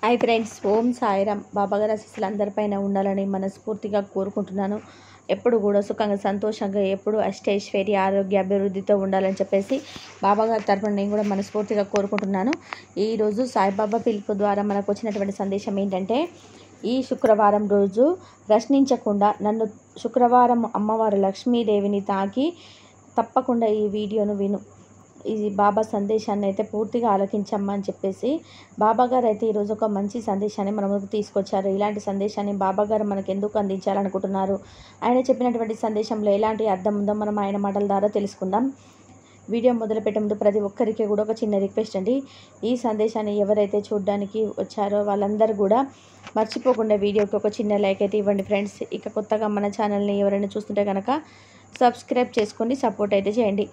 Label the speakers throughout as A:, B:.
A: Hi friends, ఓం సాయిరామ్. బాబాగారి ఆశీస్సులు అందరిపైన ఉండాలని మనస్ఫూర్తిగా కోరుకుంటున్నాను. ఎప్పుడు కూడా సుఖంగా సంతోషంగా ఎప్పుడు అష్టైశ్వర్య ఆరోగ్య అభివృద్ధితో ఉండాలని చెప్పేసి బాబాగారి తరపున నేను కూడా మనస్ఫూర్తిగా కోరుకుంటున్నాను. ఈరోజు సాయిబాబా పిలుపు ద్వారా మనకు వచ్చినటువంటి సందేశం ఏంటంటే, ఈ శుక్రవారం రోజు ప్రశ్నించకుండా నన్ను శుక్రవారం అమ్మవారు లక్ష్మీదేవిని తాకి తప్పకుండా ఈ వీడియోను విను. ఇది బాబా సందేశాన్ని అయితే పూర్తిగా ఆలకించమ్మా అని చెప్పేసి బాబాగారు అయితే ఈరోజు ఒక మంచి సందేశాన్ని మన ముందుకు తీసుకొచ్చారు. ఇలాంటి సందేశాన్ని బాబాగారు మనకు ఎందుకు అందించాలనుకుంటున్నారు, ఆయన చెప్పినటువంటి సందేశంలో ఎలాంటి అర్థం ఉందో మనం ఆయన మాటల ద్వారా తెలుసుకుందాం. వీడియో మొదలుపెట్టే ముందు ప్రతి ఒక్కరికి కూడా ఒక చిన్న రిక్వెస్ట్ అండి. ఈ సందేశాన్ని ఎవరైతే చూడడానికి వచ్చారో వాళ్ళందరూ కూడా మర్చిపోకుండా వీడియోకి ఒక చిన్న లైక్ అయితే ఇవ్వండి ఫ్రెండ్స్. ఇక కొత్తగా మన ఛానల్ని ఎవరైనా చూస్తుంటే కనుక సబ్స్క్రైబ్ చేసుకొని సపోర్ట్ అయితే చేయండి.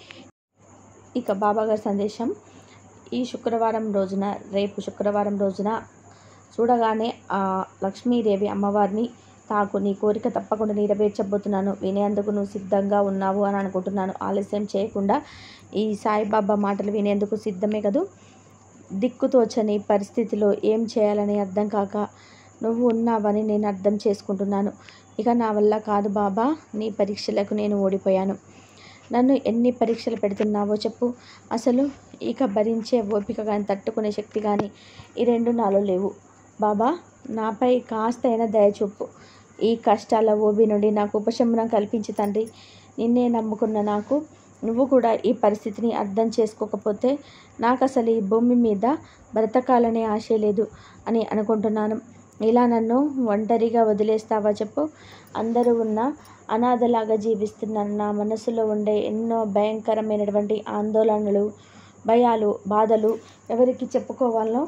A: ఇక బాబాగారి సందేశం, ఈ శుక్రవారం రోజున, రేపు శుక్రవారం రోజున చూడగానే ఆ లక్ష్మీదేవి అమ్మవారిని తాకు, నీ కోరిక తప్పకుండా నెరవేర్చబోతున్నాను, వినేందుకు నువ్వు సిద్ధంగా ఉన్నావు అని అనుకుంటున్నాను. ఆలస్యం చేయకుండా ఈ సాయిబాబా మాటలు వినేందుకు సిద్ధమే కదూ. దిక్కుతోచని పరిస్థితిలో ఏం చేయాలని అర్థం కాక నువ్వు ఉన్నావని నేను అర్థం చేసుకుంటున్నాను. ఇక నా వల్ల కాదు బాబా, నీ పరీక్షలకు నేను ఓడిపోయాను. నన్ను ఎన్ని పరీక్షలు పెడుతున్నావో చెప్పు. అసలు ఇక భరించే ఓపిక కానీ తట్టుకునే శక్తి కానీ ఈ రెండు నాలో లేవు. బాబా, నాపై కాస్తైనా దయచూపు. ఈ కష్టాల ఓబి నుండి నాకు ఉపశమనం కల్పించి తండ్రి. నిన్నే నమ్ముకున్న నాకు నువ్వు కూడా ఈ పరిస్థితిని అర్థం చేసుకోకపోతే నాకు అసలు ఈ భూమి మీద బ్రతకాలనే ఆశ లేదు అని అనుకుంటున్నాను. ఇలా నన్ను ఒంటరిగా వదిలేస్తావా చెప్పు. అందరూ ఉన్న అనాథలాగా జీవిస్తున్న నా మనసులో ఉండే ఎన్నో భయంకరమైనటువంటి ఆందోళనలు, భయాలు, బాధలు ఎవరికి చెప్పుకోవాలో,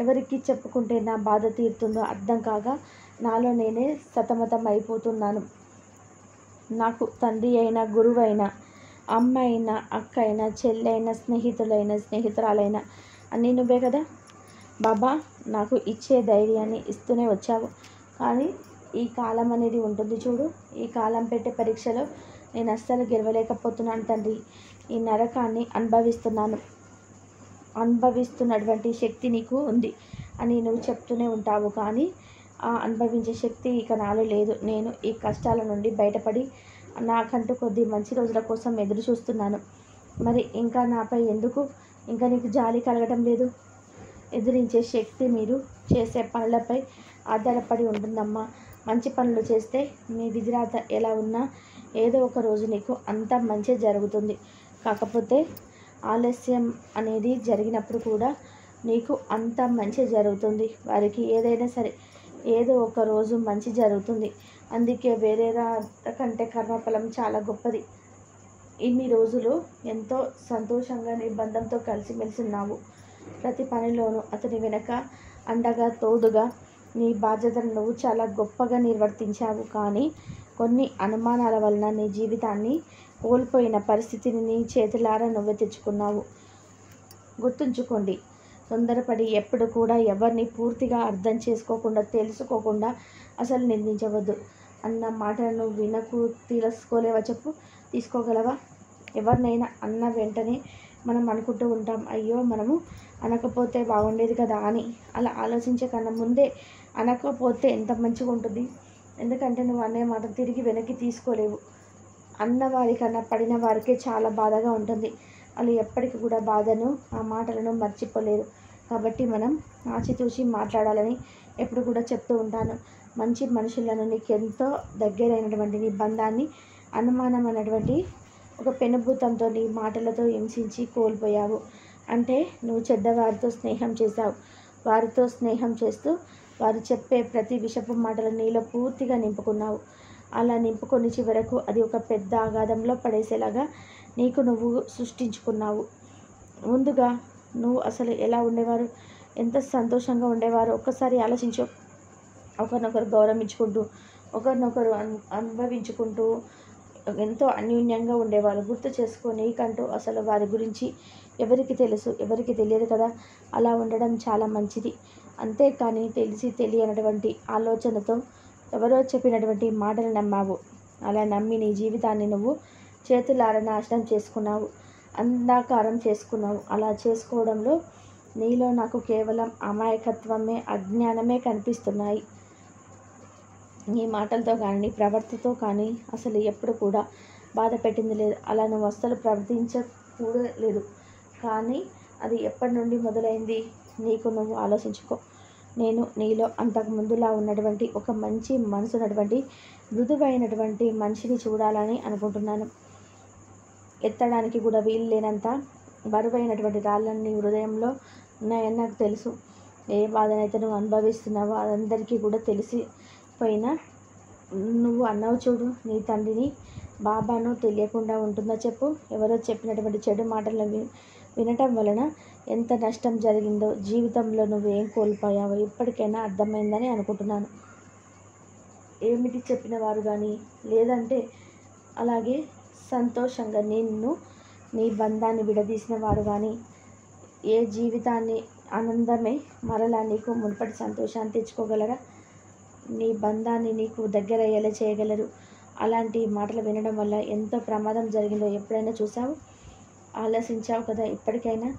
A: ఎవరికి చెప్పుకుంటే నా బాధ తీరుతుందో అర్థం కాగా నాలో నేనే సతమతం అయిపోతున్నాను. నాకు తండ్రి అయినా, గురువు అయినా, అమ్మ అయినా, అక్క అయినా, చెల్లి అయినా, స్నేహితురాలైనా అన్నీ నువ్వే కదా బాబా. నాకు ఇచ్చే ధైర్యాన్ని ఇస్తూనే వచ్చావు. కానీ ఈ కాలం అనేది ఉంటుంది చూడు, ఈ కాలం పెట్టే పరీక్షలో నేను అస్సలు గెలవలేకపోతున్నాను తండ్రి. ఈ నరకాన్ని అనుభవిస్తున్నటువంటి శక్తి నీకు ఉంది అని నువ్వు చెప్తూనే ఉంటావు. కానీ ఆ అనుభవించే శక్తి ఇక నాలో లేదు. నేను ఈ కష్టాల నుండి బయటపడి నాకంటూ కొద్ది మంచి రోజుల కోసం ఎదురు చూస్తున్నాను. మరి ఇంకా నాపై ఎందుకు ఇంకా నీకు జాలి కలగడం లేదు? ఎదిరించే శక్తి మీరు చేసే పనులపై ఆధారపడి ఉంటుందమ్మా. మంచి పనులు చేస్తే మీ విధిరాత ఎలా ఉన్నా ఏదో ఒక రోజు నీకు అంత మంచి జరుగుతుంది. కాకపోతే ఆలస్యం అనేది జరిగినప్పుడు కూడా నీకు అంత మంచి జరుగుతుంది. వారికి ఏదైనా సరే ఏదో ఒక రోజు మంచి జరుగుతుంది. అందుకే వేరే రాత కంటే కర్మఫలం చాలా గొప్పది. ఇన్ని రోజులు ఎంతో సంతోషంగా నీ బంధంతో కలిసిమెలిసి ఉన్నావు. ప్రతి పనిలోనూ అతని వెనక అండగా, తోడుగా నీ బాధ్యతను నువ్వు చాలా గొప్పగా నిర్వర్తించావు. కానీ కొన్ని అనుమానాల వలన నీ జీవితాన్ని కోల్పోయిన పరిస్థితిని నీ చేతులారా నువ్వే తెచ్చుకున్నావు. గుర్తుంచుకోండి, తొందరపడి ఎప్పుడు కూడా ఎవరిని పూర్తిగా అర్థం చేసుకోకుండా, తెలుసుకోకుండా అసలు నిందించవద్దు. అన్న మాటలను వినకు తెలుసుకోలేవా చెప్పు? తీసుకోగలవా? ఎవరినైనా అన్న వెంటనే మనం అనుకుంటూ ఉంటాం, అయ్యో మనము అనకపోతే బాగుండేది కదా అని. అలా ఆలోచించే కన్నా ముందే అనకపోతే ఎంత మంచిగా ఉంటుంది. ఎందుకంటే నువ్వు అనే మాట తిరిగి వెనక్కి తీసుకోలేవు. అన్నవారి కన్నా పడిన వారికే చాలా బాధగా ఉంటుంది. వాళ్ళు ఎప్పటికీ కూడా బాధను, ఆ మాటలను మర్చిపోలేరు. కాబట్టి మనం ఆచితూచి మాట్లాడాలని ఎప్పుడు కూడా చెప్తూ ఉంటాను. మంచి మనుషులను, నీకెంతో దగ్గరైనటువంటి నీ బంధాన్ని అనుమానం అనేటువంటి ఒక పెనుభూతంతో నీ మాటలతో హింసించి కోల్పోయావు. అంటే నువ్వు చెడ్డవారితో స్నేహం చేశావు. వారితో స్నేహం చేస్తూ వారు చెప్పే ప్రతి విషపు మాటలు నీలో పూర్తిగా నింపుకున్నావు. అలా నింపుకొని చివరకు అది ఒక పెద్ద అగాధంలో పడేసేలాగా నీకు నువ్వు సృష్టించుకున్నావు. ముందుగా నువ్వు అసలు ఎలా ఉండేవారు, ఎంత సంతోషంగా ఉండేవారు ఒక్కసారి ఆలోచించు. ఒకరినొకరు గౌరవించుకుంటూ, ఒకరినొకరు అనుభవించుకుంటూ ఎంతో అన్యోన్యంగా ఉండేవారు. గుర్తు చేసుకో, నీకంటూ అసలు వారి గురించి ఎవరికి తెలుసు? ఎవరికి తెలియదు కదా. అలా ఉండడం చాలా మంచిది. అంతేకాని తెలిసి తెలియనటువంటి ఆలోచనతో ఎవరో చెప్పినటువంటి మాటలు నమ్మావు. అలా నమ్మి నీ జీవితాన్ని నువ్వు చేతులారా నాశనం చేసుకున్నావు, అంధకారం చేసుకున్నావు. అలా చేసుకోవడంలో నీలో నాకు కేవలం అమాయకత్వమే, అజ్ఞానమే కనిపిస్తున్నాయి. నీ మాటలతో కానీ నీ ప్రవర్తనతో కానీ అసలు ఎప్పుడు కూడా బాధ పెట్టింది లేదు. అలా నువ్వు అస్సలు ప్రవర్తించకూడలేదు. కానీ అది ఎప్పటి నుండి మొదలైంది నీకు నువ్వు ఆలోచించుకో. నేను నీలో అంతకు ముందులా ఉన్నటువంటి ఒక మంచి మనసు ఉన్నటువంటి మృదువైనటువంటి మనిషిని చూడాలని అనుకుంటున్నాను. ఎత్తడానికి కూడా వీలు లేనంత బరువైనటువంటి రాళ్ళని హృదయంలో ఉన్నాయని నాకు తెలుసు. ఏ బాధనైతే నువ్వు అనుభవిస్తున్నావో అదందరికీ కూడా తెలిసిపోయినా నువ్వు అన్నావు చూడు, నీ తండ్రిని బాబాను తెలియకుండా ఉంటుందా చెప్పు? ఎవరో చెప్పినటువంటి చెడు మాటలను వినటం వలన ఎంత నష్టం జరిగిందో, జీవితంలో నువ్వు ఏం కోల్పోయావో ఇప్పటికైనా అర్థమైందని అనుకుంటున్నాను. ఏమిటి చెప్పిన వారు కానీ, లేదంటే అలాగే సంతోషంగా నిన్ను నీ బంధాన్ని విడదీసిన వారు కానీ, ఏ జీవితాన్ని ఆనందమే మరలా నీకు మునుపటి సంతోషాన్ని తెచ్చుకోగలరా? నీ బంధాన్ని నీకు దగ్గర అయ్యేలా చేయగలరు. అలాంటి మాటలు వినడం వల్ల ఎంతో ప్రమాదం జరిగిందో ఎప్పుడైనా చూసావు? ఆలోచించావు కదా ఇప్పటికైనా?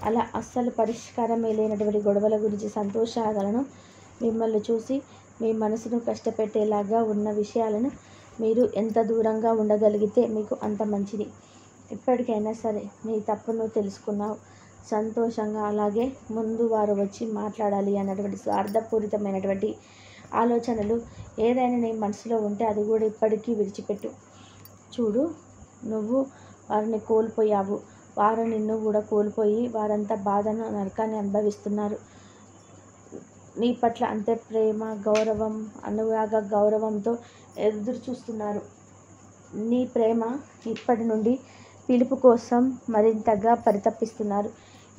A: అలా అస్సలు పరిష్కారమే లేనటువంటి గొడవల గురించి సంతోషాలను మిమ్మల్ని చూసి మీ మనసును కష్టపెట్టేలాగా ఉన్న విషయాలను మీరు ఎంత దూరంగా ఉండగలిగితే మీకు అంత మంచిది. ఇప్పటికైనా సరే నీ తప్పును తెలుసుకున్నావు. సంతోషంగా అలాగే ముందు వారు వచ్చి మాట్లాడాలి అన్నటువంటి స్వార్థపూరితమైనటువంటి ఆలోచనలు ఏదైనా నీ మనసులో ఉంటే అది కూడా ఇప్పటికీ విడిచిపెట్టు. చూడు, నువ్వు వారిని కోల్పోయావు, వారు నిన్ను కూడా కోల్పోయి వారంతా బాధను, నరకాన్ని అనుభవిస్తున్నారు. నీ పట్ల అంతే ప్రేమ, గౌరవం, అనురాగ గౌరవంతో ఎదురు చూస్తున్నారు. నీ ప్రేమ ఇప్పటి నుండి పిలుపు కోసం మరింతగా పరితపిస్తున్నారు.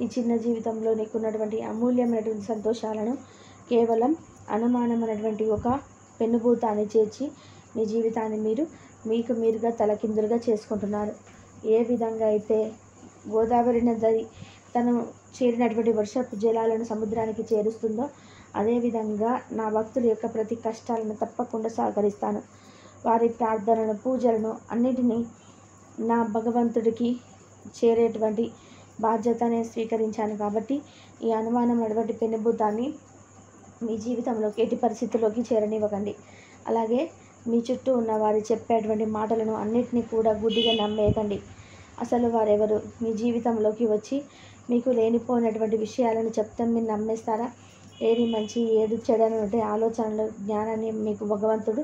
A: ఈ చిన్న జీవితంలో నీకున్నటువంటి అమూల్యమైనటువంటి సంతోషాలను కేవలం అనుమానమైనటువంటి ఒక పెనుభూతాన్ని చేర్చి మీ జీవితాన్ని మీకు మీరుగా తలకిందులుగా చేసుకుంటున్నారు. ఏ విధంగా అయితే గోదావరి నది తను చేరినటువంటి వర్షపు జలాలను సముద్రానికి చేరుస్తుందో అదేవిధంగా నా భక్తుల యొక్క ప్రతి కష్టాలను తప్పకుండా సహకరిస్తాను. వారి ప్రార్థనలను, పూజలను అన్నిటినీ నా భగవంతుడికి చేరేటువంటి బాధ్యతనే స్వీకరించాను. కాబట్టి ఈ అనుమానమైనటువంటి పెనుభూతాన్ని మీ జీవితంలోకి ఎట్టి పరిస్థితుల్లోకి చేరనివ్వకండి. అలాగే మీ చుట్టూ ఉన్న వారు చెప్పేటువంటి మాటలను అన్నిటినీ కూడా గుడ్డిగా నమ్మేయకండి. అసలు వారెవరు? మీ జీవితంలోకి వచ్చి మీకు లేనిపోయినటువంటి విషయాలను చెప్తే మీరు నమ్మేస్తారా? ఏది మంచి ఏది చెడు అనేటువంటి ఆలోచనలు, జ్ఞానాన్ని మీకు భగవంతుడు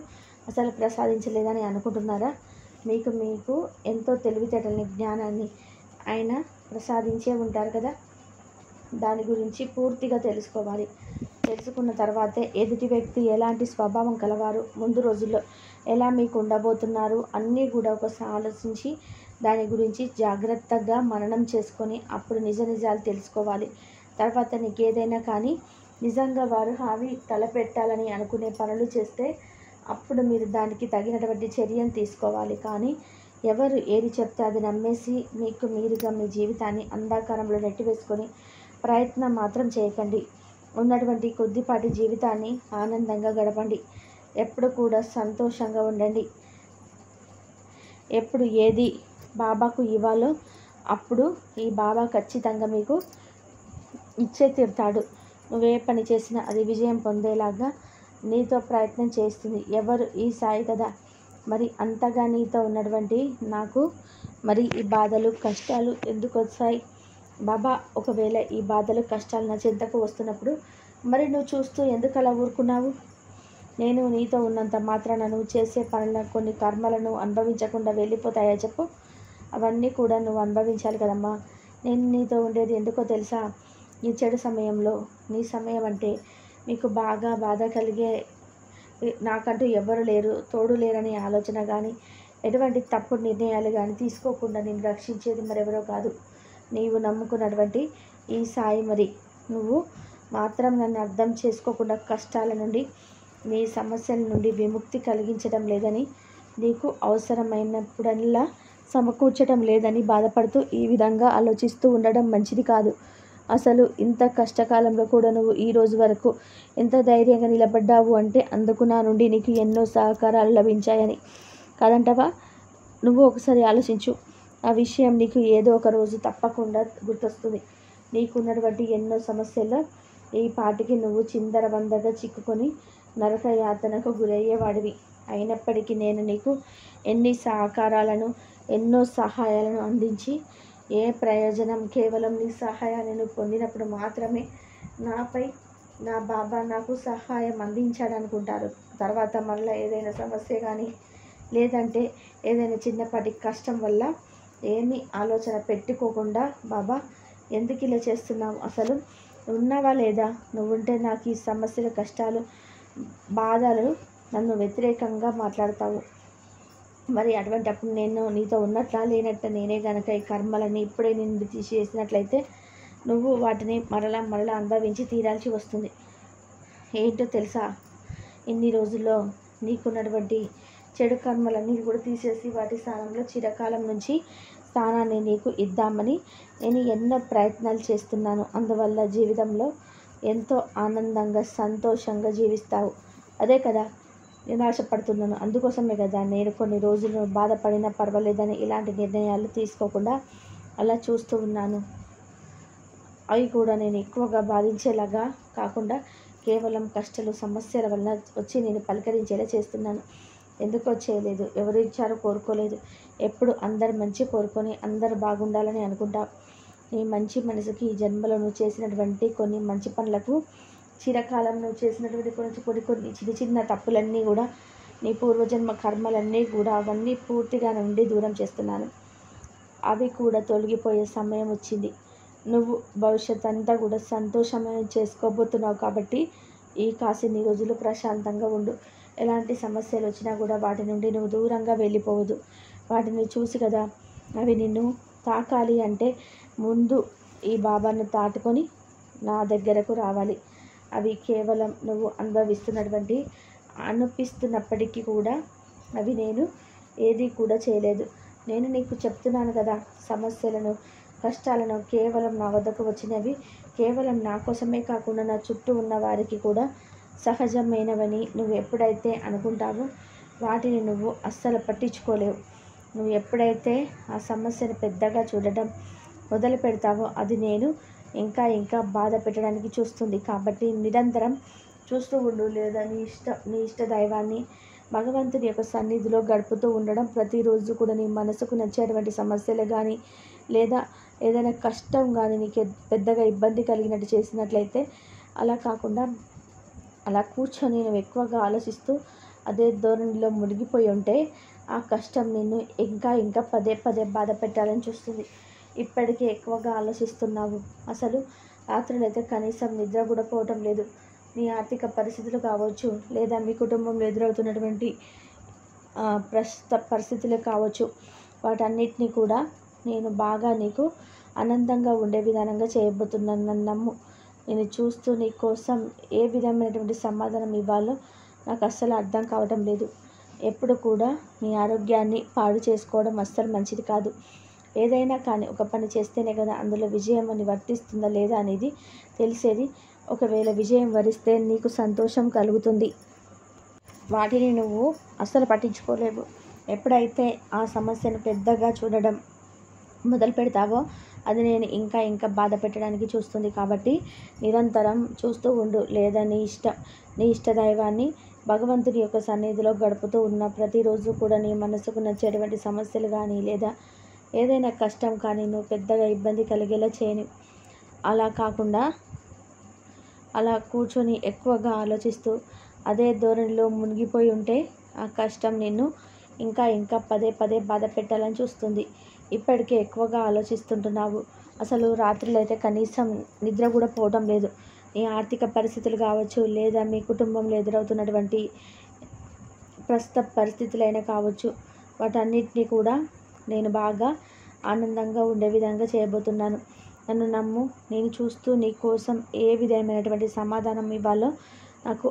A: అసలు ప్రసాదించలేదని అనుకుంటున్నారా? మీకు ఎంతో తెలివితేటల్ని, జ్ఞానాన్ని ఆయన ప్రసాదించే ఉంటారు కదా. దాని గురించి పూర్తిగా తెలుసుకోవాలి. తెలుసుకున్న తర్వాతే ఎదుటి వ్యక్తి ఎలాంటి స్వభావం కలవారు, ముందు రోజుల్లో ఎలా మీకు ఉండబోతున్నారు అన్నీ కూడా ఒకసారి ఆలోచించి దాని గురించి జాగ్రత్తగా మననం చేసుకొని అప్పుడు నిజాలు తెలుసుకోవాలి. తర్వాత నీకు ఏదైనా కానీ నిజంగా వారు హావి తలపెట్టాలని అనుకునే పనులు చేస్తే అప్పుడు మీరు దానికి తగినటువంటి చర్యను తీసుకోవాలి. కానీ ఎవరు ఏది చెప్తే అది నమ్మేసి మీకు మీరుగా మీ జీవితాన్ని అంధకారంలో నెట్టివేసుకొని ప్రయత్నం మాత్రం చేయకండి. ఉన్నటువంటి కొద్దిపాటి జీవితాన్ని ఆనందంగా గడపండి. ఎప్పుడు కూడా సంతోషంగా ఉండండి. ఎప్పుడు ఏది బాబాకు ఇవ్వాలో అప్పుడు ఈ బాబా ఖచ్చితంగా మీకు ఇచ్చే తీరుతాడు. నువ్వే పని చేసినా అది విజయం పొందేలాగా నీతో ప్రయత్నం చేస్తుంది ఎవరు? ఈ సాయి కదా. మరి అంతగా నీతో ఉన్నటువంటి నాకు మరి ఈ బాధలు, కష్టాలు ఎందుకు వచ్చాయి బాబా? ఒకవేళ ఈ బాధలు, కష్టాలు నా చింతకు వస్తున్నప్పుడు మరి నువ్వు చూస్తూ ఎందుకు అలా ఊరుకున్నావు? నేను నీతో ఉన్నంత మాత్రాన నువ్వు చేసే పనుల కొన్ని కర్మలను అనుభవించకుండా వెళ్ళిపోతాయా చెప్పు? అవన్నీ కూడా నువ్వు అనుభవించాలి కదమ్మా. నేను నీతో ఉండేది ఎందుకో తెలుసా? ఈ చెడు సమయంలో, నీ సమయం అంటే మీకు బాగా బాధ కలిగే, నాకంటూ ఎవరు లేరు, తోడు లేరనే ఆలోచన కానీ ఎటువంటి తప్పుడు నిర్ణయాలు కానీ తీసుకోకుండా నేను రక్షించేది మరెవరో కాదు, నీవు నమ్ముకున్నటువంటి ఈ సాయి. మరి నువ్వు మాత్రం నన్ను అర్థం చేసుకోకుండా కష్టాల నుండి, నీ సమస్యల నుండి విముక్తి కలిగించడం లేదని, నీకు అవసరమైనప్పుడల్లా సమకూర్చడం లేదని బాధపడుతూ ఈ విధంగా ఆలోచిస్తూ ఉండడం మంచిది కాదు. అసలు ఇంత కష్టకాలంలో కూడా నువ్వు ఈ రోజు వరకు ఎంత ధైర్యంగా నిలబడ్డావు అంటే అందుకు నా నుండి నీకు ఎన్నో సహకారాలు లభించాయని కాదంటావా? నువ్వు ఒకసారి ఆలోచించు. ఆ విషయం నీకు ఏదో ఒక రోజు తప్పకుండా గుర్తొస్తుంది. నీకున్నటువంటి ఎన్నో సమస్యల్లో ఈ పాటికి నువ్వు చిందరవందరగా చిక్కుకొని నరక యాతనకు గురయ్యేవాడివి. అయినప్పటికీ నేను నీకు ఎన్ని సహకారాలను ఎన్నో సహాయాలను అందించి ఏ ప్రయోజనం? కేవలం నీ సహాయాన్ని నువ్వు పొందినప్పుడు మాత్రమే నాపై నా బాబా నాకు సహాయం అందించాడనుకుంటారు. తర్వాత మళ్ళీ ఏదైనా సమస్య కానీ లేదంటే ఏదైనా చిన్నపాటి కష్టం వల్ల ఏమీ ఆలోచన పెట్టుకోకుండా బాబా ఎందుకు ఇలా చేస్తున్నావు, అసలు ఉన్నావా లేదా, నువ్వుంటే నాకు ఈ సమస్యలు కష్టాలు బాధలు నన్ను వ్యతిరేకంగా మాట్లాడతావు. మరి అటువంటప్పుడు నేను నీతో ఉన్నట్లా లేనట్ట నేనే గనక ఈ కర్మలని ఇప్పుడే నిన్ను తీసేసినట్లయితే నువ్వు వాటిని మరలా అనుభవించి తీరాల్సి వస్తుంది. ఏంటో తెలుసా, ఇన్ని రోజుల్లో నీకున్నటువంటి చెడు కర్మలన్నీ కూడా తీసేసి వాటి స్థానంలో చిరకాలం నుంచి స్థానాన్ని నీకు ఇద్దామని నేను ఎన్నో ప్రయత్నాలు చేస్తున్నాను. అందువల్ల జీవితంలో ఎంతో ఆనందంగా సంతోషంగా జీవిస్తావు. అదే కదా నేను ఆశపడుతున్నాను. అందుకోసమే కదా నేను కొన్ని రోజులు బాధపడినా పర్వాలేదని ఇలాంటి నిర్ణయాలు తీసుకోకుండా అలా చూస్తూ ఉన్నాను. అవి కూడా నేను ఎక్కువగా బాధించేలాగా కాకుండా కేవలం కష్టాలు సమస్యల వలన వచ్చి నేను పలకరించేలా చేస్తున్నాను. ఎందుకో చేయలేదు, ఎవరు ఇచ్చారో కోరుకోలేదు. ఎప్పుడు అందరు మంచి కోరుకొని అందరు బాగుండాలని అనుకుంటా. నీ మంచి మనసుకి ఈ జన్మలో నువ్వు చేసినటువంటి కొన్ని మంచి పనులకు చిరకాలం నువ్వు చేసినటువంటి కొన్ని చిన్న తప్పులన్నీ కూడా నీ పూర్వజన్మ కర్మలన్నీ కూడా అవన్నీ పూర్తిగా నుండి దూరం చేస్తున్నాను. అవి కూడా తొలగిపోయే సమయం వచ్చింది. నువ్వు భవిష్యత్ అంతా కూడా సంతోషమైన చేసుకోబోతున్నావు. కాబట్టి ఈ కాసిన్ని రోజులు ప్రశాంతంగా ఉండు. ఎలాంటి సమస్యలు వచ్చినా కూడా వాటి నుండి నువ్వు దూరంగా వెళ్ళిపోవద్దు. వాటిని చూసి కదా అవి నిన్ను తాకాలి అంటే ముందు ఈ బాబాను దాటుకొని నా దగ్గరకు రావాలి. అవి కేవలం నువ్వు అనిపిస్తున్నప్పటికీ కూడా అవి నేను ఏది కూడా చేయలేదు. నేను నీకు చెప్తున్నాను కదా, సమస్యలను కష్టాలను కేవలం నా వద్దకు వచ్చినవి కేవలం నా కోసమే కాకుండా నా చుట్టూ ఉన్న వారికి కూడా సహజమైనవని నువ్వు ఎప్పుడైతే అనుకుంటావో వాటిని నువ్వు అస్సలు పట్టించుకోలేవు. నువ్వు ఎప్పుడైతే ఆ సమస్యను పెద్దగా చూడటం మొదలు పెడతావో అది నేను ఇంకా బాధ పెట్టడానికి చూస్తుంది. కాబట్టి నిరంతరం చూస్తూ ఉండు. లేదా నీ ఇష్ట దైవాన్ని భగవంతుని యొక్క సన్నిధిలో గడుపుతూ ఉండడం. ప్రతిరోజు కూడా నీ మనసుకు నచ్చేటువంటి సమస్యలు కానీ లేదా ఏదైనా కష్టం కానీ నీకు పెద్దగా ఇబ్బంది కలిగినట్టు చేసినట్లయితే అలా కాకుండా అలా కూర్చొని నువ్వు ఎక్కువగా ఆలోచిస్తూ అదే ధోరణిలో మునిగిపోయి ఉంటే ఆ కష్టం నిన్ను ఇంకా పదే బాధ పెట్టాలని చూస్తుంది. ఇప్పటికే ఎక్కువగా ఆలోచిస్తున్నావు. అసలు రాత్రులైతే కనీసం నిద్ర కూడా పోవటం లేదు. నీ ఆర్థిక పరిస్థితులు కావచ్చు లేదా మీ కుటుంబంలో ఎదురవుతున్నటువంటి ప్రస్తుత పరిస్థితులు కావచ్చు, వాటన్నిటిని కూడా నేను బాగా నీకు ఆనందంగా ఉండే విధానంగా చేయబోతున్నాను. నన్ను నమ్ము. నేను చూస్తూ నీ కోసం ఏ విధమైనటువంటి సమాధానం ఇవ్వాలో నాకు అస్సలు అర్థం కావటం లేదు. ఎప్పుడు కూడా నీ ఆరోగ్యాన్ని పాడు చేసుకోవడం అస్సలు మంచిది కాదు. ఏదైనా కానీ ఒక పని చేస్తేనే కదా అందులో విజయం అని వర్తిస్తుందా లేదా అనేది తెలిసేది. ఒకవేళ విజయం వరిస్తే నీకు సంతోషం కలుగుతుంది. వాటిని నువ్వు అస్సలు పట్టించుకోలేవు. ఎప్పుడైతే ఆ సమస్యను పెద్దగా చూడడం మొదలు పెడతావో అది నేను ఇంకా బాధ పెట్టడానికి చూస్తుంది. కాబట్టి నిరంతరం చూస్తూ ఉండు. లేదా నీ ఇష్ట దైవాన్ని భగవంతుడి యొక్క సన్నిధిలో గడుపుతూ ఉన్న ప్రతిరోజు కూడా నీ మనసుకు నచ్చేటువంటి సమస్యలు కానీ లేదా ఏదైనా కష్టం కానీ నువ్వు పెద్దగా ఇబ్బంది కలిగేలా చేయని. అలా కాకుండా అలా కూర్చొని ఎక్కువగా ఆలోచిస్తూ అదే ధోరణిలో మునిగిపోయి ఉంటే ఆ కష్టం నిన్ను ఇంకా పదే బాధ పెట్టాలని చూస్తుంది. ఇప్పటికే ఎక్కువగా ఆలోచిస్తుంటున్నావు. అసలు రాత్రులైతే కనీసం నిద్ర కూడా పోవడం లేదు. నీ ఆర్థిక పరిస్థితులు కావచ్చు లేదా మీ కుటుంబంలో ఎదురవుతున్నటువంటి ప్రస్తుత పరిస్థితులైనా కావచ్చు, వాటన్నిటినీ కూడా నేను బాగా ఆనందంగా ఉండే విధంగా చేయబోతున్నాను. నన్ను నమ్ము. నేను చూస్తూ నీ కోసం ఏ విధమైనటువంటి సమాధానం ఇవ్వాలో నాకు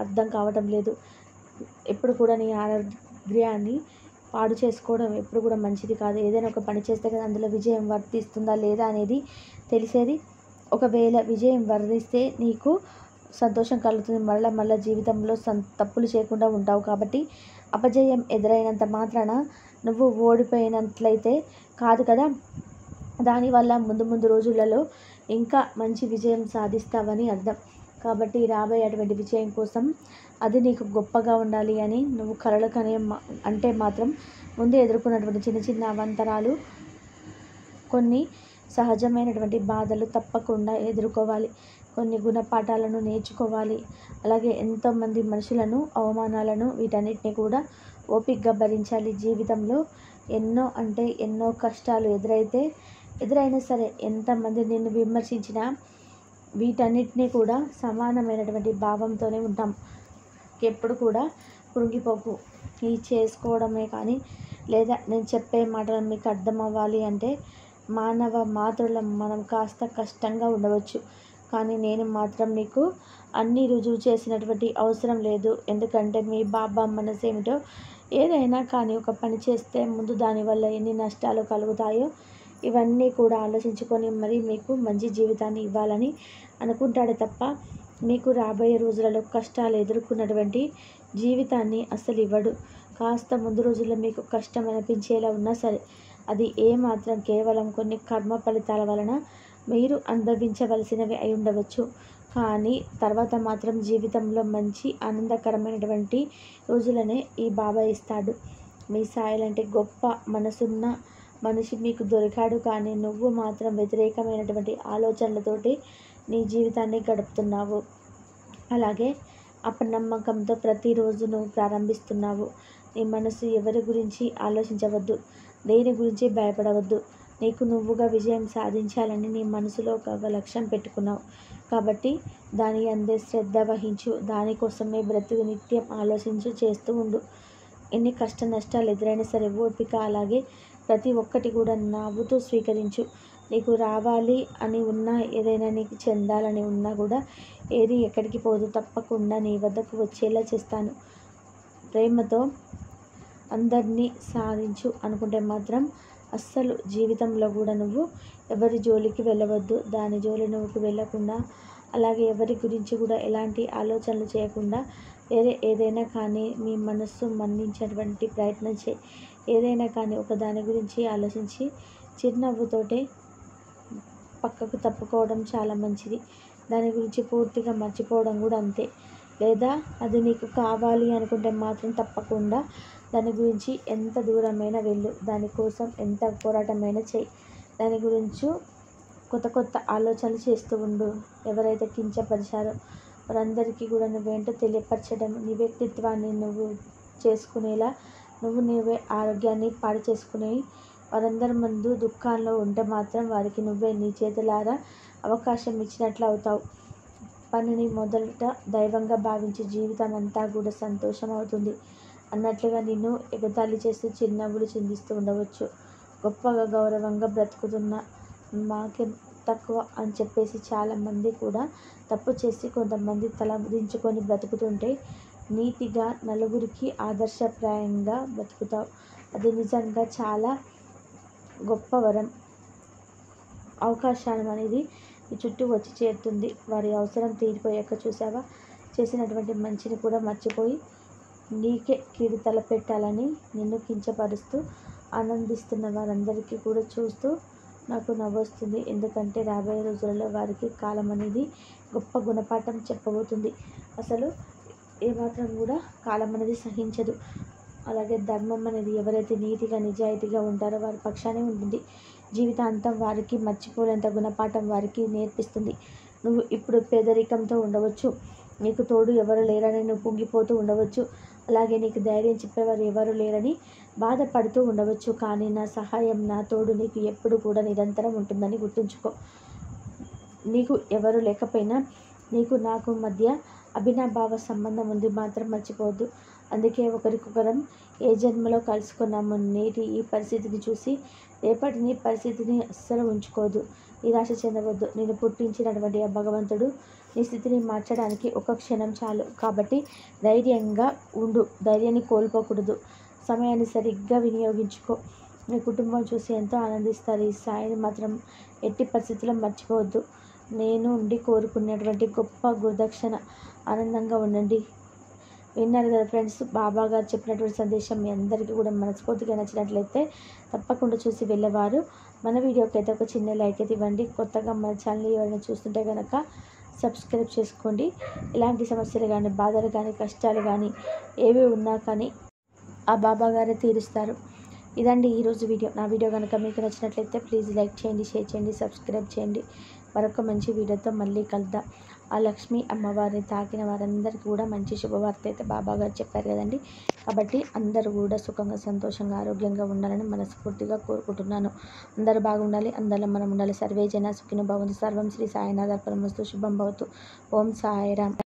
A: అర్థం కావటం లేదు. ఎప్పుడు కూడా నీ ఆరోగ్యాన్ని పాడు చేసుకోవడం ఎప్పుడు కూడా మంచిది కాదు. ఏదైనా ఒక పని చేస్తే కదా అందులో విజయం వర్తిస్తుందా లేదా అనేది తెలిసేది. ఒకవేళ విజయం వర్తిస్తే నీకు సంతోషం కలుగుతుంది. మళ్ళా జీవితంలో తప్పులు చేయకుండా ఉంటావు. కాబట్టి అపజయం ఎదురైనంత మాత్రాన నువ్వు ఓడిపోయినట్లయితే కాదు కదా. దానివల్ల ముందు రోజులలో ఇంకా మంచి విజయం సాధిస్తావని అర్థం. కాబట్టి రాబోయేటువంటి విజయం కోసం అది నీకు గొప్పగా ఉండాలి అని నువ్వు కలలు అంటే మాత్రం ముందే ఎదుర్కొన్నటువంటి చిన్న చిన్న అవాంతరాలు, కొన్ని సహజమైనటువంటి బాధలు తప్పకుండా ఎదుర్కోవాలి. కొన్ని గుణపాఠాలను నేర్చుకోవాలి. అలాగే ఎంతోమంది మనుషులను, అవమానాలను, వీటన్నిటిని కూడా ఓపికగా భరించాలి. జీవితంలో ఎన్నో కష్టాలు ఎదురైనా సరే, ఎంతమంది నిన్ను విమర్శించినా వీటన్నిటినీ కూడా సమానమైనటువంటి భావంతోనే ఉంటాం. ఎప్పుడు కూడా కృంగిపోకు. ఈ చేసుకోవడమే కానీ, లేదా నేను చెప్పే మాటలు మీకు అర్థం అవ్వాలి అంటే, మానవ మాతృలం మనం కాస్త కష్టంగా ఉండవచ్చు. కానీ నేను మాత్రం నీకు అన్నీ రుజువు చేసినటువంటి అవసరం లేదు. ఎందుకంటే మీ బాబా మనసు ఏమిటో, ఏదైనా కానీ ఒక పని చేస్తే ముందు దానివల్ల ఎన్ని నష్టాలు కలుగుతాయో ఇవన్నీ కూడా ఆలోచించుకొని మరి మీకు మంచి జీవితాన్ని ఇవ్వాలని అనుకుంటాడే తప్ప, మీకు రాబోయే రోజులలో కష్టాలు ఎదుర్కొన్నటువంటి జీవితాన్ని అస్సలు ఇవ్వడు. కాస్త ముందు రోజుల్లో మీకు కష్టం అనిపించేలా ఉన్నా సరే, అది ఏమాత్రం కేవలం కొన్ని కర్మ ఫలితాల వలన మీరు అనుభవించవలసినవి అయి ఉండవచ్చు. కానీ తర్వాత మాత్రం జీవితంలో మంచి ఆనందకరమైనటువంటి రోజులనే ఈ బాబా ఇస్తాడు. మీ సాయిలంటే గొప్ప మనసున్న మనిషి మీకు దొరికాడు. కానీ నువ్వు మాత్రం వ్యతిరేకమైనటువంటి ఆలోచనలతోటి నీ జీవితాన్ని గడుపుతున్నావు. అలాగే అపనమ్మకంతో ప్రతిరోజు నువ్వు ప్రారంభిస్తున్నావు. నీ మనసు ఎవరి గురించి ఆలోచించవద్దు, దేని గురించి భయపడవద్దు. నీకు నువ్వుగా విజయం సాధించాలని నీ మనసులో ఒక లక్ష్యం పెట్టుకున్నావు. కాబట్టి దాని అందే శ్రద్ధ వహించు. దానికోసమే బ్రతుకు నిత్యం ఆలోచించు, చేస్తూ ఉండు. ఎన్ని కష్ట నష్టాలు ఎదురైనా సరే ఓపిక, అలాగే ప్రతి ఒక్కటి కూడా నవ్వుతూ స్వీకరించు. నీకు రావాలి అని ఉన్నా, ఏదైనా నీకు చెందాలని ఉన్నా కూడా ఏది ఎక్కడికి పోదు. తప్పకుండా నీ వద్దకు వచ్చేలా చేస్తాను. ప్రేమతో అందరినీ సాధించు అనుకుంటే మాత్రం అస్సలు జీవితంలో కూడా నువ్వు ఎవరి జోలికి వెళ్ళవద్దు. దాని జోలి నువ్వు వెళ్ళకుండా, అలాగే ఎవరి గురించి కూడా ఎలాంటి ఆలోచనలు చేయకుండా వేరే ఏదైనా కానీ మీ మనస్సు మన్నించేటువంటి ప్రయత్నం చేయి. ఏదైనా కానీ ఒక దాని గురించి ఆలోచించి చిరునవ్వుతోటే పక్కకు తప్పుకోవడం చాలా మంచిది. దాని గురించి పూర్తిగా మర్చిపోవడం కూడా అంతే. లేదా అది నీకు కావాలి అనుకుంటే మాత్రం తప్పకుండా దాని గురించి ఎంత దూరమైనా వెళ్ళు. దానికోసం ఎంత పోరాటమైనా చేయి. దాని గురించి కొత్త ఆలోచనలు చేస్తూ ఉండు. ఎవరైతే కించపరిచారో వారందరికీ కూడా నువ్వేంటో తెలియపరచడం, నీ వ్యక్తిత్వాన్ని నువ్వు చేసుకునేలా, నువ్వే ఆరోగ్యాన్ని పాడు చేసుకుని వారందరి ముందు దుఃఖంలో ఉంటే మాత్రం వారికి నువ్వే నీ చేతులారా అవకాశం ఇచ్చినట్లు అవుతావు. పనిని మొదట దైవంగా భావించి జీవితం అంతా కూడా సంతోషం అవుతుంది అన్నట్లుగా నిన్ను ఎగతాళి చేస్తూ చిరునవ్వులు చిందిస్తూ ఉండవచ్చు. గొప్పగా గౌరవంగా బ్రతుకుతున్న మాకే తక్కువ అని చెప్పేసి చాలామంది కూడా తప్పు చేసి కొంతమంది తల దించుకొని బ్రతుకుతుంటే నీతిగా నలుగురికి ఆదర్శప్రాయంగా బ్రతుకుతావు. అది నిజంగా చాలా గొప్ప వరం. అవకాశం అనేది ఈ చుట్టూ వచ్చి చేరుతుంది. వారి అవసరం తీరిపోయాక చూసావా, చేసినటువంటి మంచిని కూడా మర్చిపోయి నీకే కీడు తలపెట్టాలని నిన్ను కించపరుస్తూ ఆనందిస్తున్న వారందరికీ కూడా చూస్తూ నాకు నవ్వొస్తుంది. ఎందుకంటే రాబోయే రోజులలో వారికి కాలం అనేది గొప్ప గుణపాఠం చెప్పబోతుంది. అసలు ఏమాత్రం కూడా కాలం అనేది సహించదు. అలాగే ధర్మం అనేది ఎవరైతే నీతిగా నిజాయితీగా ఉంటారో వారి పక్షానే ఉంటుంది. జీవితాంతం వారికి మర్చిపోలేంత గుణపాఠం వారికి నేర్పిస్తుంది. నువ్వు ఇప్పుడు పేదరికంతో ఉండవచ్చు, నీకు తోడు ఎవరు లేరని నువ్వు పొంగిపోతూ ఉండవచ్చు, అలాగే నీకు ధైర్యం చెప్పేవారు ఎవరు లేరని బాధపడుతూ ఉండవచ్చు. కానీ నా సహాయం, నా తోడు నీకు ఎప్పుడు కూడా నిరంతరం ఉంటుందని గుర్తుంచుకో. నీకు ఎవరు లేకపోయినా నీకు నాకు మధ్య అభినభావ సంబంధం ఉంది మాత్రం మర్చిపోవద్దు. అందుకే ఒకరికొకరం ఏ జన్మలో కలుసుకున్నాము. నేటి ఈ పరిస్థితిని చూసి రేపటి నీ పరిస్థితిని అస్సలు ఉంచుకోవద్దు. నిరాశ చెందవద్దు. నేను పుట్టించినటువంటి ఆ భగవంతుడు నీ స్థితిని మార్చడానికి ఒక క్షణం చాలు. కాబట్టి ధైర్యంగా ఉండు. ధైర్యాన్ని కోల్పోకూడదు. సమయాన్ని సరిగ్గా వినియోగించుకో. మీ కుటుంబం చూసి ఎంతో ఆనందిస్తారు. ఈ సాయిని మాత్రం ఎట్టి పరిస్థితుల్లో మర్చిపోవద్దు. నేను ఉండి కోరుకునేటువంటి గొప్ప గురుదక్షిణ. ఆనందంగా ఉండండి. విన్నారు కదా ఫ్రెండ్స్, బాబా గారు చెప్పినటువంటి సందేశం మీ అందరికీ కూడా మనస్ఫూర్తిగా నచ్చినట్లయితే తప్పకుండా చూసి వెళ్ళేవారు మన వీడియోకి అయితే ఒక చిన్న లైక్ అయితే ఇవ్వండి. కొత్తగా మన ఛానల్ ఎవరైనా చూస్తుంటే కనుక సబ్స్క్రైబ్ చేసుకోండి. ఎలాంటి సమస్యలు కానీ, బాధలు కానీ, కష్టాలు కానీ ఏవి ఉన్నా కానీ ఆ బాబా గారే తీరుస్తారు. ఇదండి ఈరోజు వీడియో. నా వీడియో కనుక మీకు నచ్చినట్లయితే ప్లీజ్ లైక్ చేయండి, షేర్ చేయండి, సబ్స్క్రైబ్ చేయండి. మరొక మంచి వీడియోతో మళ్ళీ కలుద్దాం. ఆ లక్ష్మీ అమ్మవారిని తాకిన వారందరికీ కూడా మంచి శుభవార్త అయితే బాబా గారు చెప్పారు కదండి. కాబట్టి అందరూ కూడా సుఖంగా, సంతోషంగా, ఆరోగ్యంగా ఉండాలని మనస్ఫూర్తిగా కోరుకుంటున్నాను. అందరూ బాగుండాలి, అందరిలో మనం ఉండాలి. సర్వే జన సుఖినో భవంతు. సర్వం శ్రీ సాయినాథార్పణమస్తు. శుభం భవతు. ఓం సాయిరామ్.